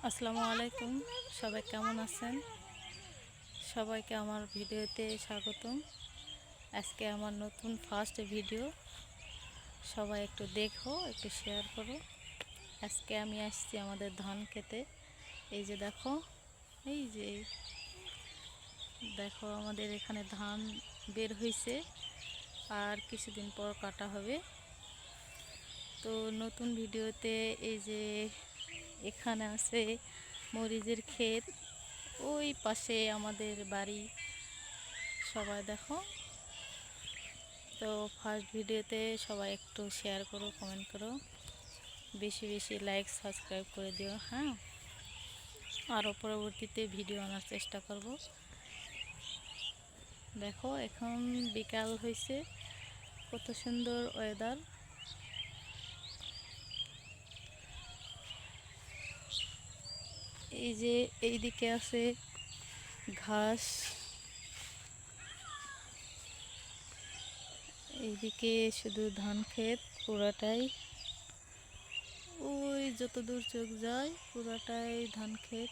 আসসালামু আলাইকুম। সবাই কেমন আছেন? সবাইকে আমার ভিডিওতে স্বাগতম। আজকে আমার নতুন ফার্স্ট ভিডিও, সবাই একটু দেখো, একটু শেয়ার করো। আজকে আমি আসছি আমাদের ধান খেতে। এই যে দেখো, এই যে দেখো আমাদের এখানে ধান বের হয়েছে, আর কিছুদিন পর কাটা হবে। তো নতুন ভিডিওতে এই যে এখানে আছে মরিচের ক্ষেত, ওই পাশে আমাদের বাড়ি। সবাই দেখো। তো ফার্স্ট ভিডিওতে সবাই একটু শেয়ার করো, কমেন্ট করো, বেশি বেশি লাইক সাবস্ক্রাইব করে দিও। হ্যাঁ, আরও পরবর্তীতে ভিডিও আনার চেষ্টা করব। দেখো এখন বিকাল হয়েছে, কত সুন্দর ওয়েদার। এই যে এইদিকে আছে ঘাস, এইদিকে শুধু ধান ক্ষেত পুরাটাই। ওই যত দূর চোখ যায় পুরাটাই ধান ক্ষেত।